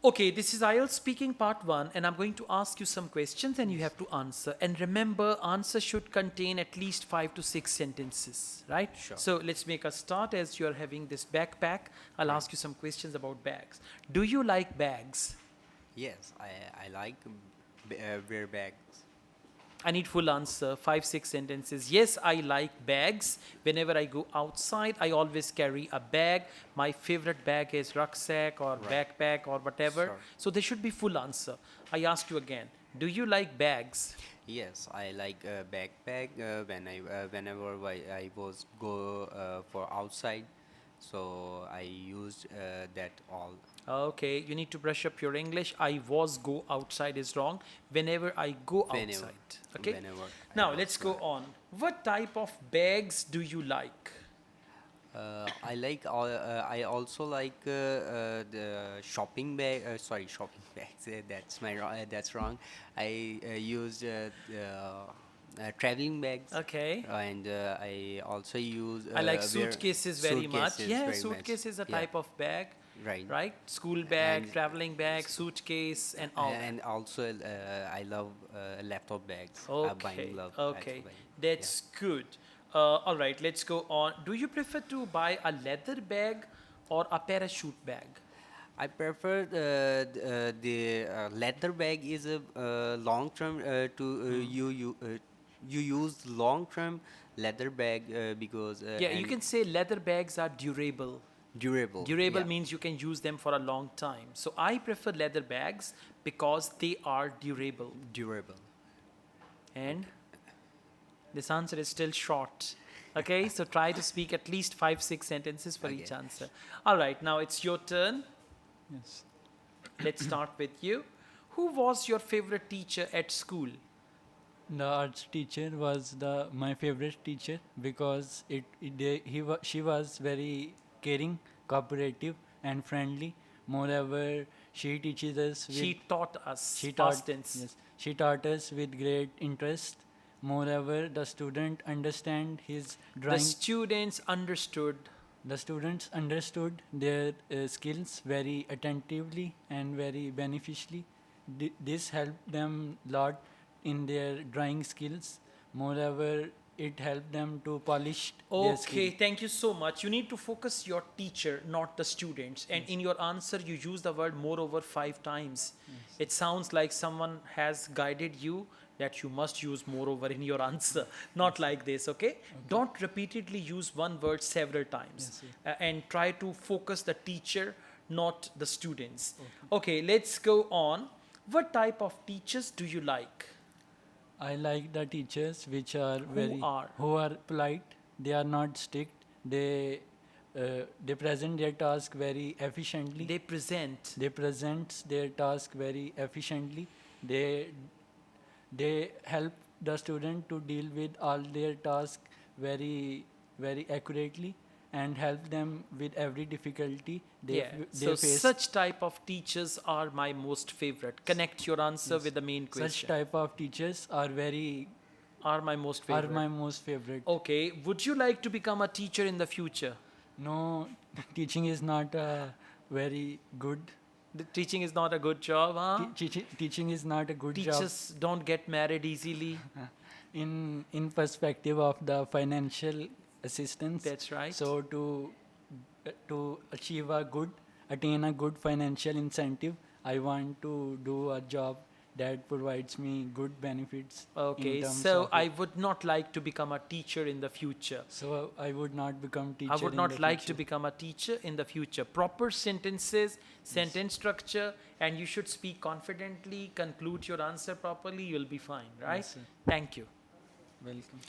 Okay, this is IELTS speaking part 1, and I'm going to ask you some questions and you have to answer. And remember, answer should contain at least 5 to 6 sentences, right? Sure. So let's make a start. As you're having this backpack, I'll ask you some questions about bags. Do you like bags? Yes, I like wear bags. I need full answer, 5, 6 sentences. Yes, I like bags. Whenever I go outside, I always carry a bag. My favorite bag is rucksack or backpack or whatever. Sure. So there should be full answer. I ask you again, do you like bags? Yes, I like a backpack whenever I was go for outside, so I used that all. Okay, you need to brush up your English. I was go outside is wrong. Whenever I go Whenever, outside. Okay. whenever Now I let's was go on. What type of bags do you like? I like I also like the shopping bag. Sorry, shopping bags. That's wrong. I used the traveling bags. Okay. And I also use. I like wear suitcases very much. suitcases Yeah, very suitcase much. is a Yeah, type of bag, right. right? School bag, And traveling bag, suitcase, and all. and also I love laptop bags. Okay, Buying love okay, laptop bag. that's good. All right, let's go on. Do you prefer to buy a leather bag or a parachute bag? I prefer the leather bag is a long term you use long term leather bag because Yeah, you and can say leather bags are durable. durable. Durable Yeah, means you can use them for a long time. So I prefer leather bags because they are durable. durable. And this answer is still short. Okay, so try to speak at least 5, 6 sentences for each Okay. answer. All right, now it's your turn. Yes. Let's start with you. Who was your favorite teacher at school? The arts teacher was my favorite teacher because she was very caring, cooperative, and friendly. Moreover, she teaches us with She taught us, she past taught tense. yes she taught us with great interest. Moreover, the student understand his The drawing. students understood. The students understood their skills very attentively and very beneficially. This helped them lot in their drawing skills. Moreover, it helped them to polish their Okay, skill. thank you so much. You need to focus your teacher, not the students. And in your answer, you use the word moreover 5 times. It sounds like someone has guided you that you must use moreover in your answer. Not like this, okay? Don't repeatedly use one word several times. Yes, And try to focus the teacher, not the students. Okay, let's go on. What type of teachers do you like? I like the teachers which are are? who are polite. They are not strict. They present their task very efficiently. They present. They present their task very efficiently. They help the student to deal with all their tasks very accurately and help them with every difficulty Yeah, they so face. such type of teachers are my most favorite. Connect your answer with the main Such question. type of teachers are Are my most favorite. my most favorite. Okay, would you like to become a teacher in the future? No, teaching is not very good. The teaching is not a good job, huh? Teaching is not a good job Teachers don't get married easily. in perspective of the financial assistance. That's right. So to attain a good financial incentive, I want to do a job that provides me good benefits. Okay, in terms so of I it. would not like to become a teacher in the future. So I would not become teacher. I would in not the like to future. become a teacher in the future. Proper sentences, sentence structure, and you should speak confidently, conclude your answer properly, you'll be fine, right? Yes, sir. Thank you. Welcome.